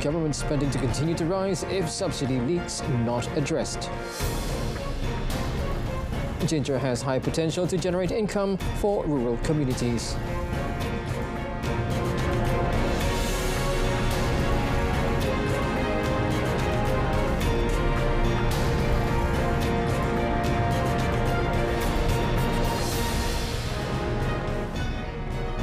government spending to continue to rise if subsidy leaks not addressed. Ginger has high potential to generate income for rural communities.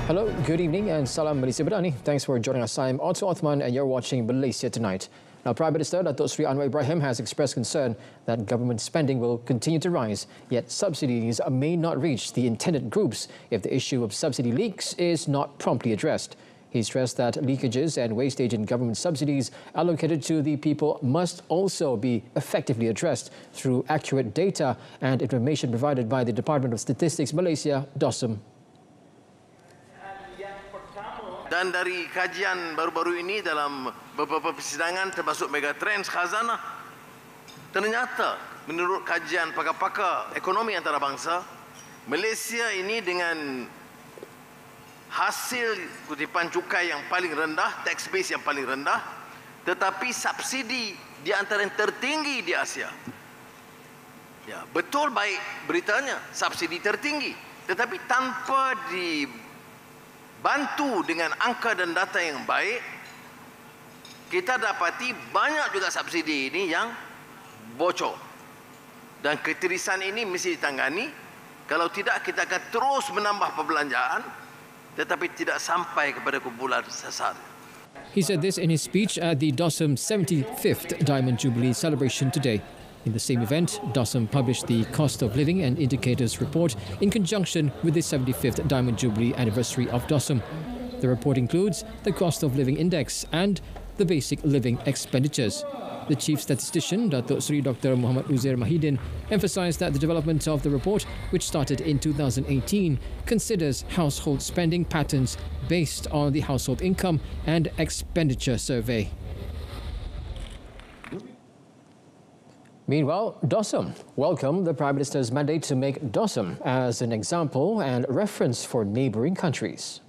Hello, good evening and salam Malaysia Berdani. Thanks for joining us. I'm Otto Othman and you're watching Malaysia Tonight. Now, Prime Minister Datuk Seri Anwar Ibrahim has expressed concern that government spending will continue to rise, yet subsidies may not reach the intended groups if the issue of subsidy leaks is not promptly addressed. He stressed that leakages and wastage in government subsidies allocated to the people must also be effectively addressed through accurate data and information provided by the Department of Statistics Malaysia, DOSM. Dan dari kajian baru-baru ini dalam beberapa persidangan termasuk megatrends khazanah, ternyata menurut kajian pakar-pakar ekonomi antarabangsa, Malaysia ini dengan hasil kutipan cukai yang paling rendah, tax base yang paling rendah, tetapi subsidi di antara yang tertinggi di Asia. Ya, betul baik beritanya, subsidi tertinggi, tetapi tanpa dibantu dengan angka dan data yang baik, kita dapati banyak juga subsidi ini yang bocor. Dan ketirisan ini mesti ditangani. Kalau tidak, kita akan terus menambah perbelanjaan tetapi tidak sampai kepada kumpulan sasar. He said this in his speech at the DOSM 75th Diamond Jubilee celebration today. In the same event, DOSM published the Cost of Living and Indicators report in conjunction with the 75th Diamond Jubilee anniversary of DOSM. The report includes the Cost of Living Index and the Basic Living Expenditures. The Chief Statistician, Datuk Seri Dr. Muhammad Uzair Mahidin, emphasised that the development of the report, which started in 2018, considers household spending patterns based on the household income and expenditure survey. Meanwhile, DOSM welcomed the Prime Minister's mandate to make DOSM as an example and reference for neighbouring countries.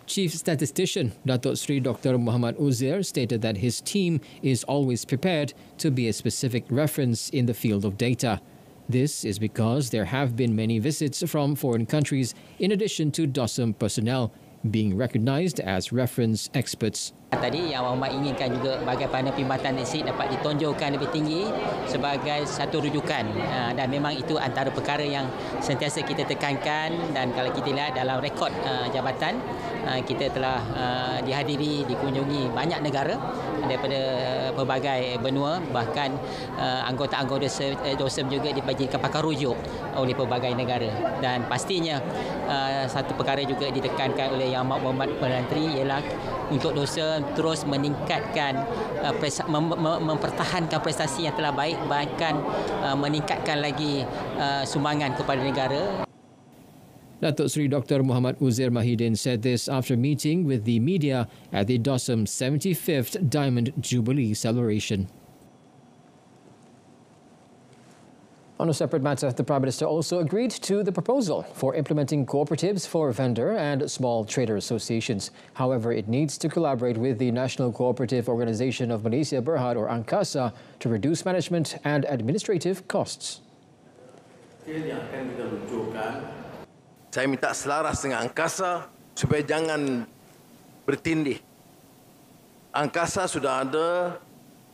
Chief Statistician Datuk Seri Dr. Muhammad Uzair stated that his team is always prepared to be a specific reference in the field of data. This is because there have been many visits from foreign countries in addition to DOSM personnel being recognised as reference experts. Tadi yang Muhammad inginkan juga bagaimana perkhidmatan eksik dapat ditonjolkan lebih tinggi sebagai satu rujukan, dan memang itu antara perkara yang sentiasa kita tekankan. Dan kalau kita lihat dalam rekod jabatan, kita telah dihadiri, dikunjungi banyak negara daripada pelbagai benua, bahkan anggota-anggota DOSM juga dibagikan pakar rujuk oleh pelbagai negara. Dan pastinya satu perkara juga ditekankan oleh Yang Muhammad Perdana Menteri ialah untuk DOSM terus meningkatkan, mempertahankan prestasi yang telah baik, bahkan meningkatkan lagi sumbangan kepada negara. Datuk Seri Dr. Muhammad Uzair Mahidin said this after meeting with the media at the DOSM 75th Diamond Jubilee celebration. On a separate matter, the Prime Minister also agreed to the proposal for implementing cooperatives for vendor and small trader associations. However, it needs to collaborate with the National Cooperative Organisation of Malaysia Berhad or ANKASA to reduce management and administrative costs. Saya minta selaras dengan ANKASA supaya jangan bertindih. ANKASA sudah ada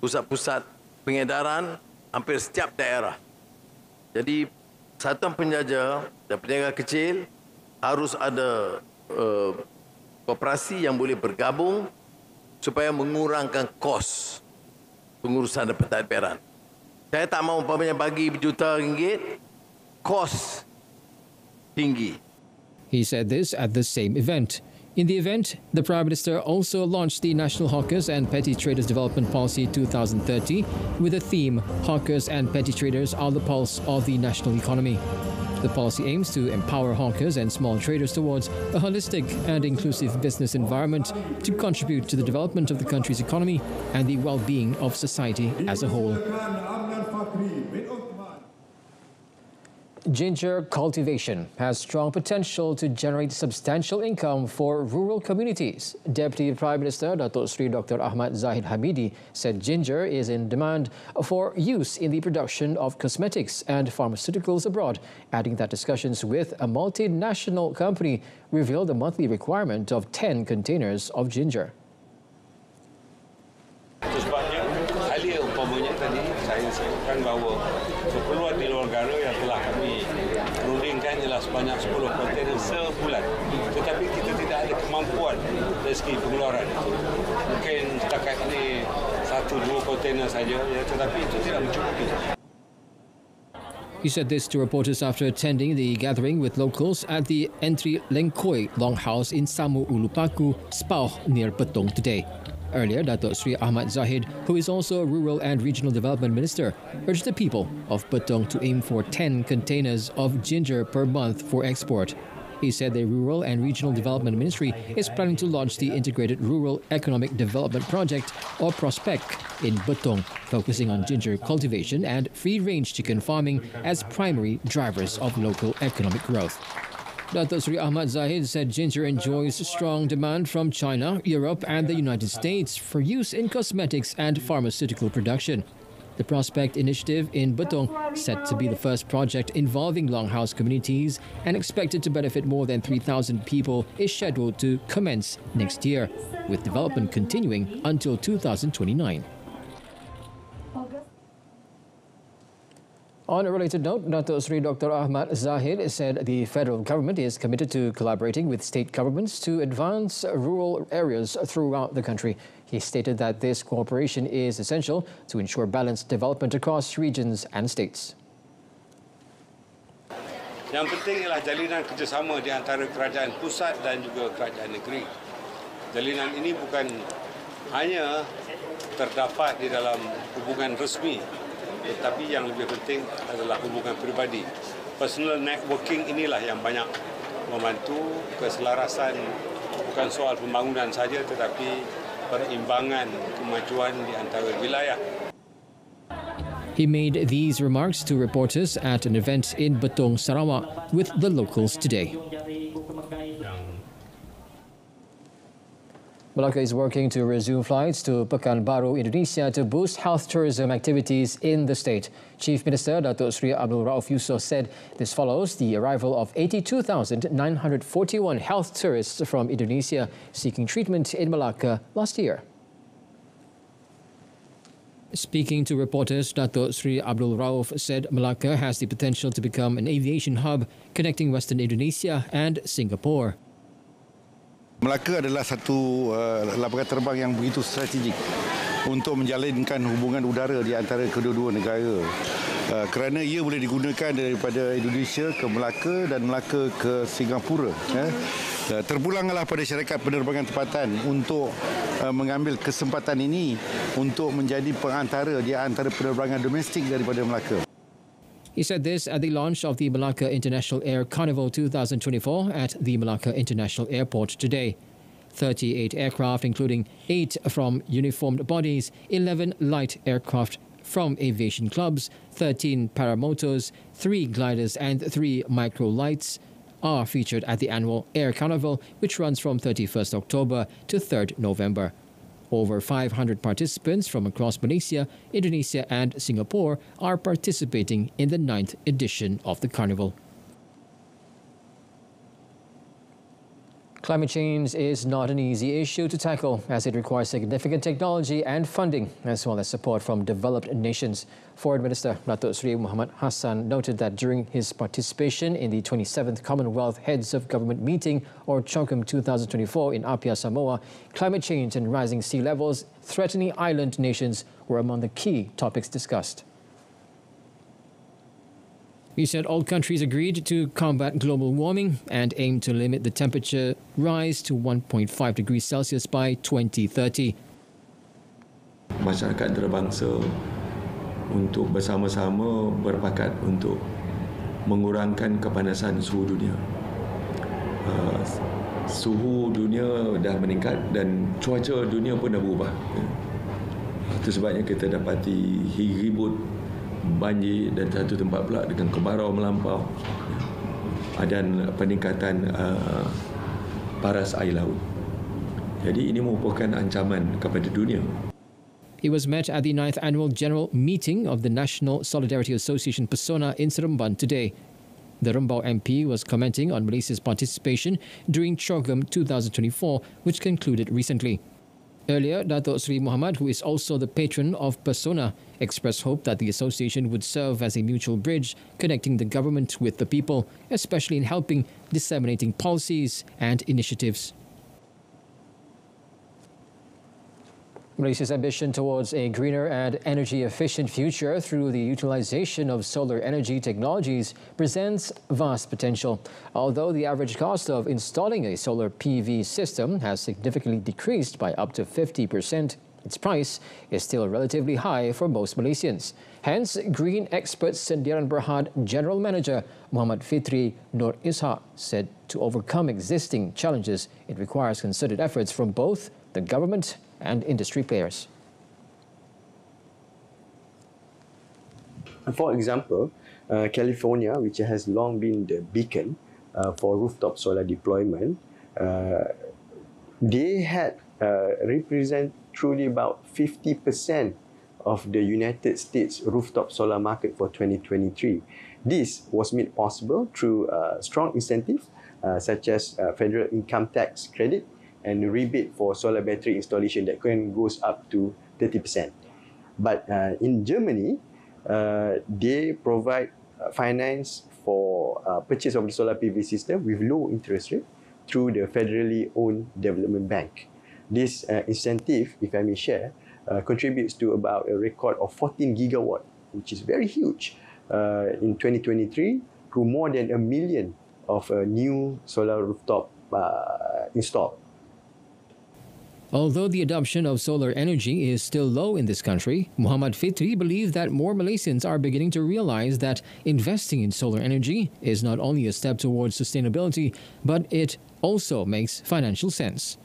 pusat-pusat pengedaran hampir setiap daerah. Jadi satuan penjaja dan peniaga kecil harus ada koperasi yang boleh bergabung supaya mengurangkan kos pengurusan dan pentadbiran. Saya tak mahu umpamanya bagi berjuta ringgit, kos tinggi. He said this at the same event. In the event, the Prime Minister also launched the National Hawkers and Petty Traders Development Policy 2030 with the theme, Hawkers and Petty Traders are the pulse of the national economy. The policy aims to empower hawkers and small traders towards a holistic and inclusive business environment to contribute to the development of the country's economy and the well-being of society as a whole. Ginger cultivation has strong potential to generate substantial income for rural communities. Deputy Prime Minister Datuk Seri Dr. Ahmad Zahid Hamidi said ginger is in demand for use in the production of cosmetics and pharmaceuticals abroad, adding that discussions with a multinational company revealed a monthly requirement of 10 containers of ginger. Sebabnya, halia umpamanya tadi saya sebutkan bahawa keperluan di luar negara yang telah kami rundingkan ialah sebanyak 10 kontainer sebulan. Tetapi kita tidak ada kemampuan dari segi pengeluaran. Mungkin setakat ini 1-2 kontainer saja, ya, tetapi itu tidak mencukupi. He said this to reporters after attending the gathering with locals at the Entry Lengkoi Longhouse in Samu Ulupaku, Spauh near Petong today. Earlier, Datuk Seri Ahmad Zahid, who is also a Rural and Regional Development Minister, urged the people of Petong to aim for 10 containers of ginger per month for export. He said the Rural and Regional Development Ministry is planning to launch the Integrated Rural Economic Development Project, or PROSPEC, in Petong, focusing on ginger cultivation and free-range chicken farming as primary drivers of local economic growth. Datuk Seri Ahmad Zahid said ginger enjoys strong demand from China, Europe and the United States for use in cosmetics and pharmaceutical production. The Prospect Initiative in Betong, set to be the first project involving Longhouse communities and expected to benefit more than 3,000 people, is scheduled to commence next year, with development continuing until 2029. On a related note, Datuk Seri Dr. Ahmad Zahid said the federal government is committed to collaborating with state governments to advance rural areas throughout the country. He stated that this cooperation is essential to ensure balanced development across regions and states. Yang penting ialah jalinan kerjasama di antara kerajaan pusat dan juga kerajaan negeri. Jalinan ini bukan hanya terdapat di dalam hubungan resmi, tetapi yang lebih penting adalah hubungan peribadi. Personal networking inilah yang banyak membantu keselarasan, bukan soal pembangunan saja, tetapi perimbangan kemajuan di antara wilayah. He made these remarks to reporters at an event in Betong, Sarawak, with the locals today. Melaka is working to resume flights to Pekanbaru, Indonesia to boost health tourism activities in the state. Chief Minister Datuk Seri Abdul Rauf Yusof said this follows the arrival of 82,941 health tourists from Indonesia seeking treatment in Melaka last year. Speaking to reporters, Datuk Seri Abdul Rauf said Melaka has the potential to become an aviation hub connecting Western Indonesia and Singapore. Melaka adalah satu lapangan terbang yang begitu strategik untuk menjalinkan hubungan udara di antara kedua-dua negara. Kerana ia boleh digunakan daripada Indonesia ke Melaka dan Melaka ke Singapura. Terpulanglah pada syarikat penerbangan tempatan untuk mengambil kesempatan ini untuk menjadi pengantara di antara penerbangan domestik daripada Melaka. He said this at the launch of the Malacca International Air Carnival 2024 at the Malacca International Airport today. 38 aircraft, including 8 from uniformed bodies, 11 light aircraft from aviation clubs, 13 paramotors, 3 gliders and 3 microlights are featured at the annual Air Carnival, which runs from 31st October to 3rd November. Over 500 participants from across Malaysia, Indonesia and Singapore are participating in the 9th edition of the carnival. Climate change is not an easy issue to tackle, as it requires significant technology and funding, as well as support from developed nations. Foreign Minister Datuk Seri Muhammad Hassan noted that during his participation in the 27th Commonwealth Heads of Government Meeting, or CHOGM 2024 in Apia, Samoa, climate change and rising sea levels threatening island nations were among the key topics discussed. He said all countries agreed to combat global warming and aim to limit the temperature rise to 1.5 degrees Celsius by 2030. Masyarakat antarabangsa untuk bersama-sama berpakat untuk mengurangkan kepanasan suhu dunia. Suhu dunia dah meningkat dan cuaca dunia pun dah berubah. Itu sebabnya kita dapati ribut banjir dan satu tempat pula dengan kemarau melampau dan peningkatan paras air laut. Jadi ini merupakan ancaman kepada dunia. It was met at the 9th Annual General Meeting of the National Solidarity Association Persona in Seremban today. The Rembau MP was commenting on Malaysia's participation during CHOGM 2024, which concluded recently. Earlier, Datuk Seri Muhammad, who is also the patron of Persona, expressed hope that the association would serve as a mutual bridge connecting the government with the people, especially in helping disseminating policies and initiatives. Malaysia's ambition towards a greener and energy-efficient future through the utilization of solar energy technologies presents vast potential. Although the average cost of installing a solar PV system has significantly decreased by up to 50%, its price is still relatively high for most Malaysians. Hence, green expert Sentiasa Berhad General Manager Muhammad Fitri Nur Ishak said to overcome existing challenges, it requires concerted efforts from both the government and industry players. For example, California, which has long been the beacon for rooftop solar deployment, they had represent truly about 50% of the United States rooftop solar market for 2023. This was made possible through strong incentives such as federal income tax credit and rebate for solar battery installation that goes up to 30%. But in Germany, they provide finance for purchase of the solar PV system with low interest rate through the federally owned development bank. This incentive, if I may share, contributes to about a record of 14 gigawatt, which is very huge, in 2023, to more than 1 million of new solar rooftop installed. Although the adoption of solar energy is still low in this country, Muhammad Fitri believes that more Malaysians are beginning to realize that investing in solar energy is not only a step towards sustainability, but it also makes financial sense.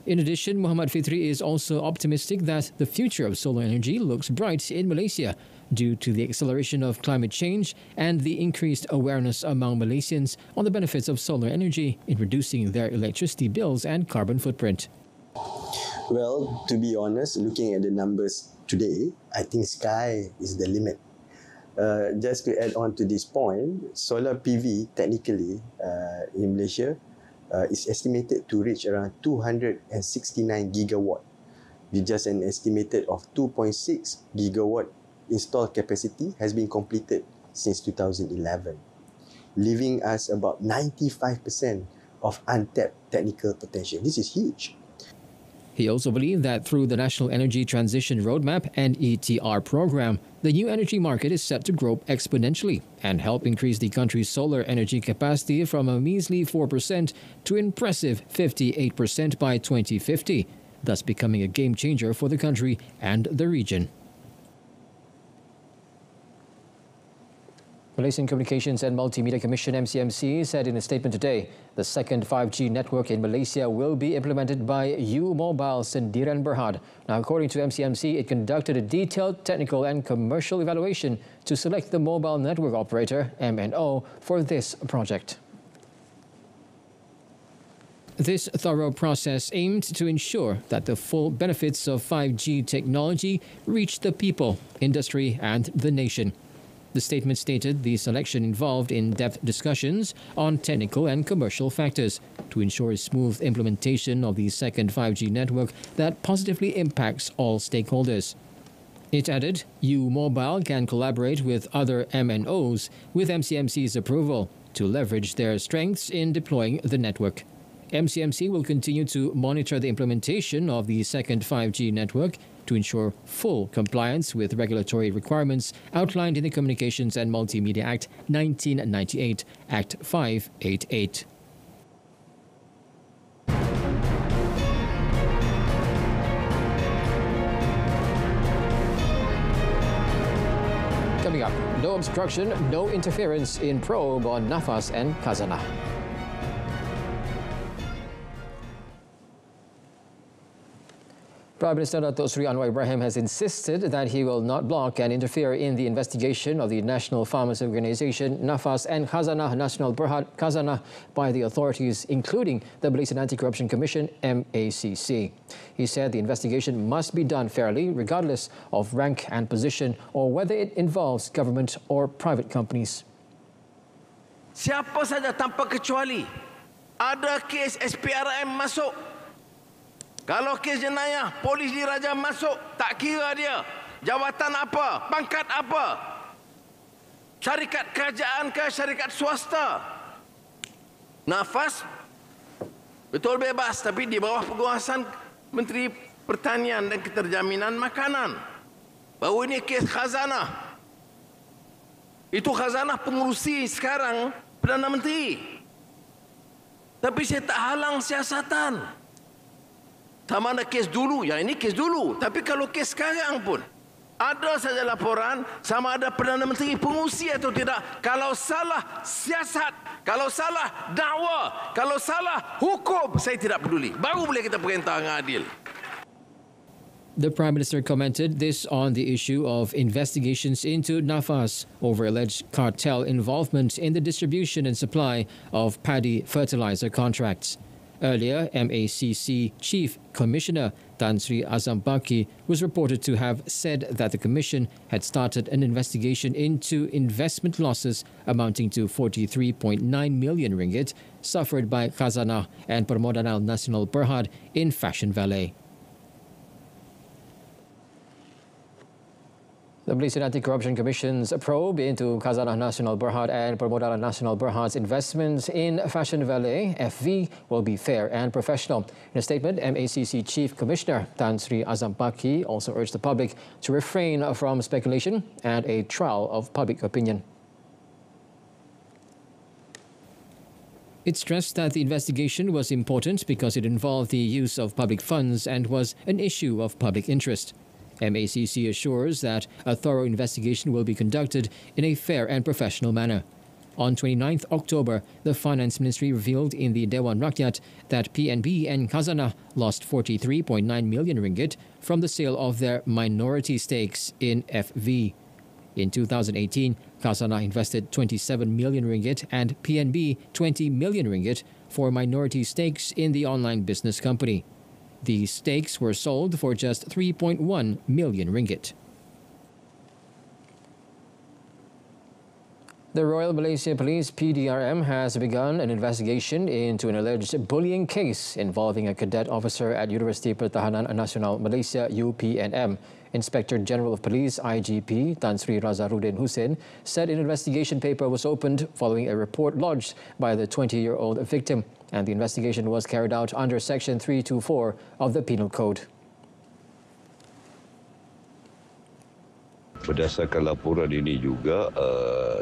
In addition, Muhammad Fitri is also optimistic that the future of solar energy looks bright in Malaysia due to the acceleration of climate change and the increased awareness among Malaysians on the benefits of solar energy in reducing their electricity bills and carbon footprint. Well, to be honest, looking at the numbers today, I think sky is the limit. Just to add on to this point, solar PV technically in Malaysia is estimated to reach around 269 gigawatt, with just an estimated of 2.6 gigawatt installed capacity has been completed since 2011, leaving us about 95% of untapped technical potential. This is huge. He also believed that through the National Energy Transition Roadmap and ETR program, the new energy market is set to grow exponentially and help increase the country's solar energy capacity from a measly 4% to impressive 58% by 2050, thus becoming a game changer for the country and the region. Malaysian Communications and Multimedia Commission MCMC said in a statement today, the second 5G network in Malaysia will be implemented by U Mobile Sentiasa Berhad. Now, according to MCMC, it conducted a detailed technical and commercial evaluation to select the mobile network operator, MNO, for this project. This thorough process aimed to ensure that the full benefits of 5G technology reach the people, industry and the nation. The statement stated the selection involved in-depth discussions on technical and commercial factors to ensure a smooth implementation of the second 5G network that positively impacts all stakeholders. It added, U Mobile can collaborate with other MNOs with MCMC's approval to leverage their strengths in deploying the network. MCMC will continue to monitor the implementation of the second 5G network to ensure full compliance with regulatory requirements outlined in the Communications and Multimedia Act 1998, Act 588. Coming up, no obstruction, no interference in probe on Nafas and Khazanah. Prime Minister Datuk Seri Anwar Ibrahim has insisted that he will not block and interfere in the investigation of the National Farmers Organisation, NAFAS, and Khazanah Nasional Berhad Khazanah by the authorities, including the Malaysian Anti-Corruption Commission, MACC. He said the investigation must be done fairly, regardless of rank and position, or whether it involves government or private companies. Siapa saja tanpa kecuali ada kes SPRM masuk. Kalau kes jenayah, polis diraja masuk, tak kira dia jawatan apa, pangkat apa, syarikat kerajaan ke syarikat swasta. Nafas betul bebas, tapi di bawah penguasaan Menteri Pertanian dan Keterjaminan Makanan. Baru ini kes khazanah. Itu khazanah pengurusi sekarang Perdana Menteri. Tapi saya tak halang siasatan. Sama ada kes dulu, yang ini kes dulu. Tapi kalau kes sekarang pun, ada saja laporan sama ada Perdana Menteri pengurusi atau tidak. Kalau salah siasat, kalau salah dakwa, kalau salah hukum, saya tidak peduli. Baru boleh kita perintah dengan adil. The Prime Minister commented this on the issue of investigations into NAFAS over alleged cartel involvement in the distribution and supply of paddy fertilizer contracts. Earlier, MACC Chief Commissioner Tan Sri Azam Baki was reported to have said that the Commission had started an investigation into investment losses amounting to 43.9 million ringgit suffered by Khazanah and Permodanan Nasional Berhad in Fashion Valley. The Malaysian Anti-Corruption Commission's probe into Khazanah Nasional Berhad and Permodanan Nasional Berhad's investments in Fashion Valley, FV, will be fair and professional. In a statement, MACC Chief Commissioner Tan Sri Azam Baki also urged the public to refrain from speculation and a trial of public opinion. It stressed that the investigation was important because it involved the use of public funds and was an issue of public interest. MACC assures that a thorough investigation will be conducted in a fair and professional manner. On 29th October, the Finance Ministry revealed in the Dewan Rakyat that PNB and Khazanah lost 43.9 million ringgit from the sale of their minority stakes in FV. In 2018, Khazanah invested 27 million ringgit and PNB 20 million ringgit for minority stakes in the online business company. These stakes were sold for just 3.1 million ringgit. The Royal Malaysia Police PDRM has begun an investigation into an alleged bullying case involving a cadet officer at Universiti Pertahanan Nasional Malaysia UPNM. Inspector General of Police IGP Tan Sri Razaruddin Hussein said an investigation paper was opened following a report lodged by the 20-year-old victim, and the investigation was carried out under Section 324 of the Penal Code. Berdasarkan laporan ini juga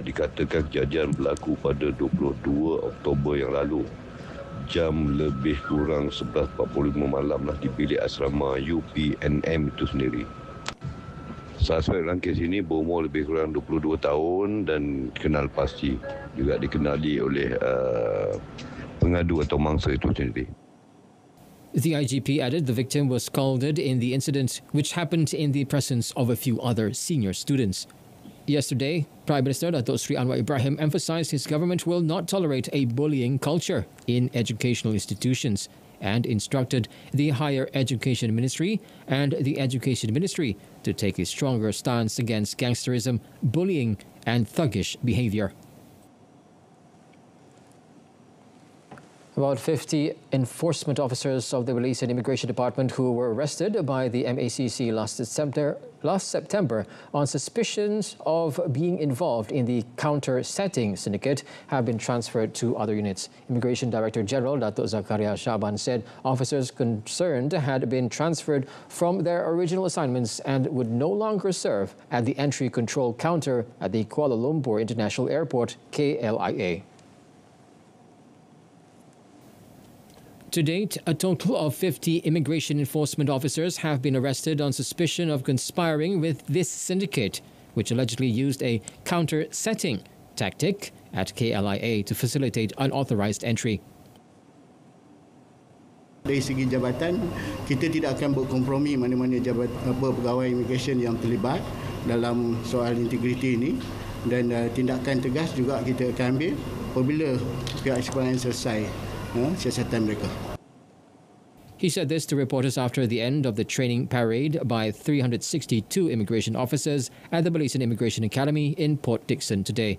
dikatakan kejadian berlaku pada 22 Oktober yang lalu. Jam lebih kurang 11.45 malam lah di bilik asrama UPNM itu sendiri. Suspek dalam kes ini berumur lebih kurang 22 tahun dan kenal pasti. Juga dikenali oleh pengadu atau mangsa itu sendiri. The IGP added the victim was scalded in the incident, which happened in the presence of a few other senior students. Yesterday, Prime Minister Datuk Seri Anwar Ibrahim emphasized his government will not tolerate a bullying culture in educational institutions and instructed the Higher Education Ministry and the Education Ministry to take a stronger stance against gangsterism, bullying and thuggish behavior. About 50 enforcement officers of the Malaysian Immigration Department who were arrested by the MACC last September on suspicions of being involved in the counter-setting syndicate have been transferred to other units. Immigration Director General Datuk Zakaria Shaban said officers concerned had been transferred from their original assignments and would no longer serve at the entry control counter at the Kuala Lumpur International Airport, KLIA. To date, a total of 50 immigration enforcement officers have been arrested on suspicion of conspiring with this syndicate, which allegedly used a counter-setting tactic at KLIA to facilitate unauthorized entry. Dari segi jabatan, kita tidak akan berkompromi mana-mana pegawai immigration yang terlibat dalam soal integriti ini, dan tindakan tegas juga kita akan ambil apabila pihak sekolah selesai siasatan mereka. He said this to reporters after the end of the training parade by 362 immigration officers at the Malaysian Immigration Academy in Port Dickson today.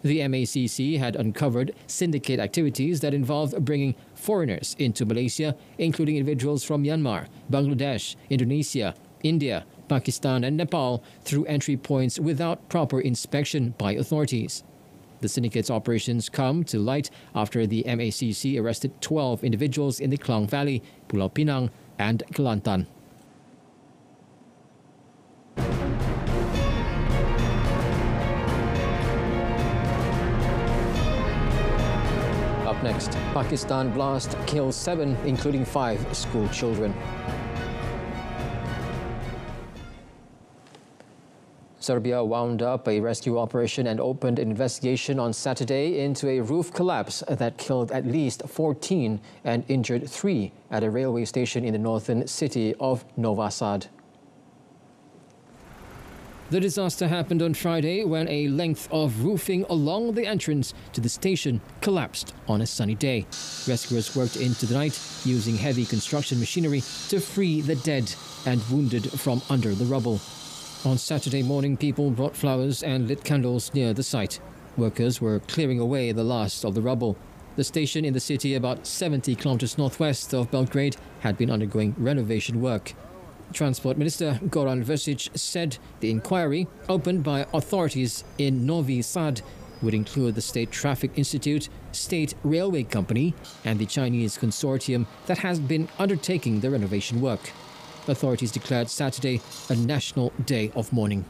The MACC had uncovered syndicate activities that involved bringing foreigners into Malaysia, including individuals from Myanmar, Bangladesh, Indonesia, India, Pakistan and Nepal, through entry points without proper inspection by authorities. The syndicate's operations come to light after the MACC arrested 12 individuals in the Klang Valley, Pulau Pinang and Kelantan. Up next, Pakistan blast kills 7, including 5 school children. Serbia wound up a rescue operation and opened an investigation on Saturday into a roof collapse that killed at least 14 and injured 3 at a railway station in the northern city of Novi Sad. The disaster happened on Friday when a length of roofing along the entrance to the station collapsed on a sunny day. Rescuers worked into the night using heavy construction machinery to free the dead and wounded from under the rubble. On Saturday morning, people brought flowers and lit candles near the site. Workers were clearing away the last of the rubble. The station in the city, about 70 kilometers northwest of Belgrade, had been undergoing renovation work. Transport Minister Goran Vesic said the inquiry, opened by authorities in Novi Sad, would include the State Traffic Institute, State Railway Company, and the Chinese consortium that has been undertaking the renovation work. Authorities declared Saturday a national day of mourning.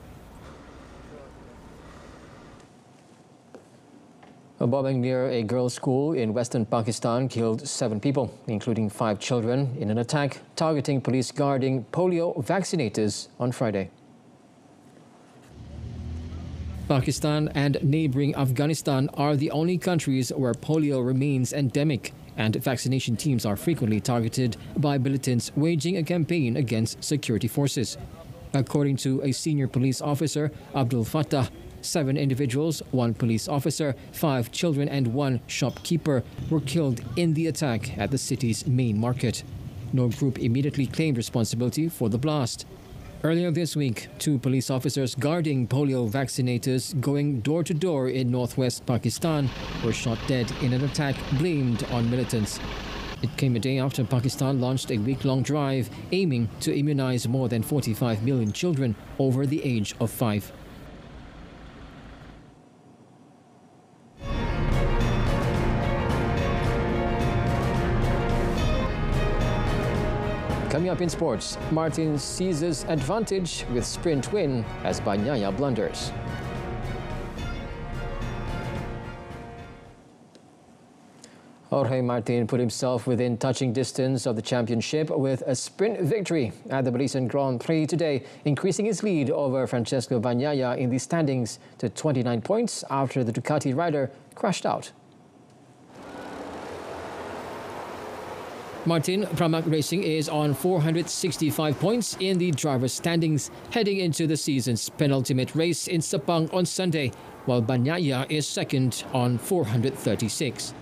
A bombing near a girls' school in western Pakistan killed 7 people, including 5 children, in an attack targeting police guarding polio vaccinators on Friday. Pakistan and neighboring Afghanistan are the only countries where polio remains endemic, and vaccination teams are frequently targeted by militants waging a campaign against security forces. According to a senior police officer, Abdul Fattah, 7 individuals, 1 police officer, 5 children and 1 shopkeeper were killed in the attack at the city's main market. No group immediately claimed responsibility for the blast. Earlier this week, 2 police officers guarding polio vaccinators going door to door in northwest Pakistan were shot dead in an attack blamed on militants. It came a day after Pakistan launched a week-long drive aiming to immunize more than 45 million children over the age of 5. Coming up in sports, Martin seizes advantage with sprint win as Banyaya blunders. Jorge Martin put himself within touching distance of the championship with a sprint victory at the Malaysian Grand Prix today, increasing his lead over Francesco Bagnaia in the standings to 29 points after the Ducati rider crashed out. Martin Pramac Racing is on 465 points in the driver's standings, heading into the season's penultimate race in Sepang on Sunday, while Bagnaia is second on 436.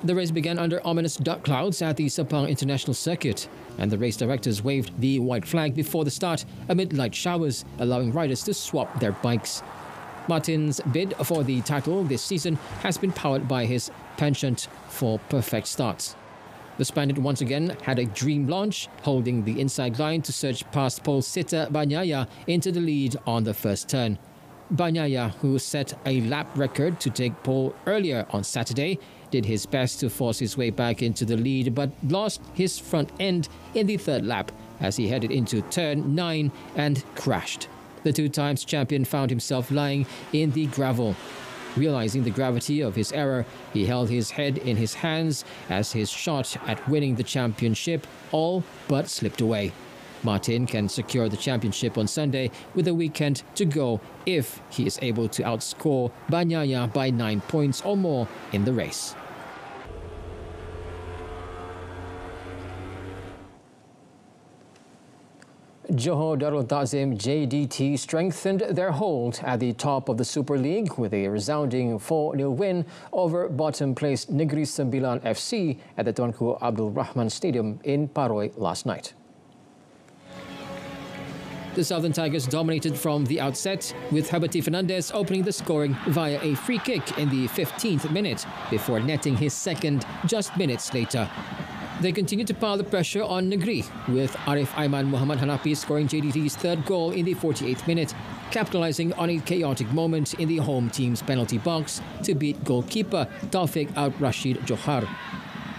The race began under ominous dark clouds at the Sepang International Circuit, and the race directors waved the white flag before the start amid light showers, allowing riders to swap their bikes. Martin's bid for the title this season has been powered by his penchant for perfect starts. The Spaniard once again had a dream launch, holding the inside line to surge past pole sitter Bagnaia into the lead on the first turn. Bagnaia, who set a lap record to take pole earlier on Saturday, did his best to force his way back into the lead but lost his front end in the third lap as he headed into turn 9 and crashed. The 2-times champion found himself lying in the gravel. Realizing the gravity of his error, he held his head in his hands as his shot at winning the championship all but slipped away. Martin can secure the championship on Sunday with a weekend to go if he is able to outscore Bagnaia by 9 points or more in the race. Johor Darul Ta'zim JDT strengthened their hold at the top of the Super League with a resounding 4-0 win over bottom-placed Negeri Sembilan FC at the Tuanku Abdul Rahman Stadium in Paroi last night. The Southern Tigers dominated from the outset, with Habati Fernandez opening the scoring via a free kick in the 15th minute before netting his second just minutes later. They continued to pile the pressure on Negeri, with Arif Aiman Muhammad Hanafi scoring JDT's third goal in the 48th minute, capitalising on a chaotic moment in the home team's penalty box to beat goalkeeper Taufik Al-Rashid Johar.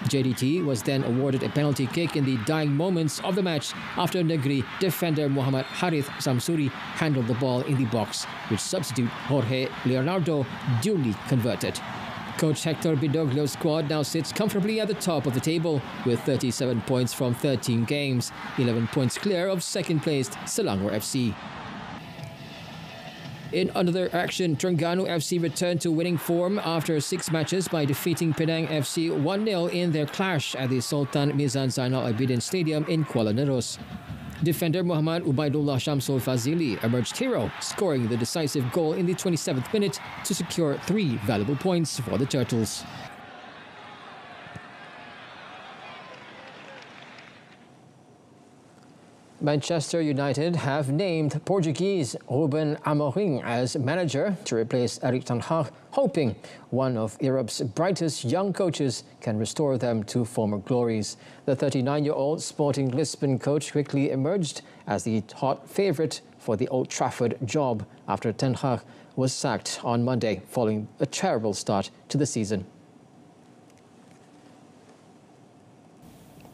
JDT was then awarded a penalty kick in the dying moments of the match after Negeri defender Muhammad Harith Samsuri handled the ball in the box, which substitute Jorge Leonardo duly converted. Coach Hector Bidoglio's squad now sits comfortably at the top of the table with 37 points from 13 games, 11 points clear of second-placed Selangor FC. In another action, Terengganu FC returned to winning form after 6 matches by defeating Penang FC 1-0 in their clash at the Sultan Mizan Zainal Abidin Stadium in Kuala Nerus. Defender Muhammad Ubaidullah Shamsul Fazili emerged hero, scoring the decisive goal in the 27th minute to secure 3 valuable points for the Turtles. Manchester United have named Portuguese Ruben Amorim as manager to replace Erik ten Hag, hoping one of Europe's brightest young coaches can restore them to former glories. The 39-year-old Sporting Lisbon coach quickly emerged as the hot favourite for the Old Trafford job after ten Hag was sacked on Monday following a terrible start to the season.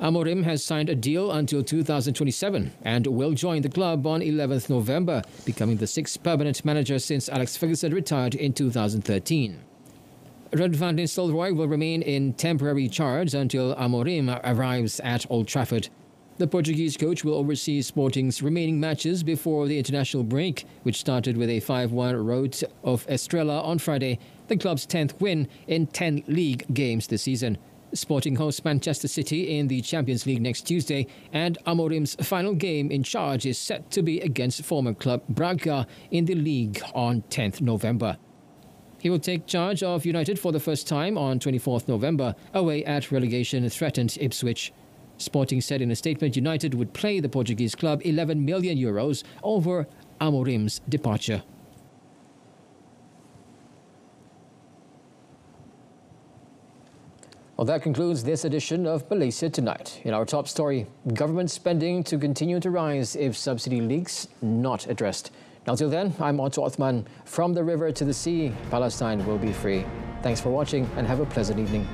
Amorim has signed a deal until 2027 and will join the club on 11th November, becoming the 6th permanent manager since Alex Ferguson retired in 2013. Ruud van Nistelrooy will remain in temporary charge until Amorim arrives at Old Trafford. The Portuguese coach will oversee Sporting's remaining matches before the international break, which started with a 5-1 rout of Estrela on Friday, the club's 10th win in 10 league games this season. Sporting hosts Manchester City in the Champions League next Tuesday, and Amorim's final game in charge is set to be against former club Braga in the league on 10th November. He will take charge of United for the first time on 24th November, away at relegation-threatened Ipswich. Sporting said in a statement United would pay the Portuguese club €11 million over Amorim's departure. Well, that concludes this edition of Malaysia Tonight. In our top story, government spending to continue to rise if subsidy leaks not addressed. Now, till then, I'm Otto Othman. From the river to the sea, Palestine will be free. Thanks for watching and have a pleasant evening.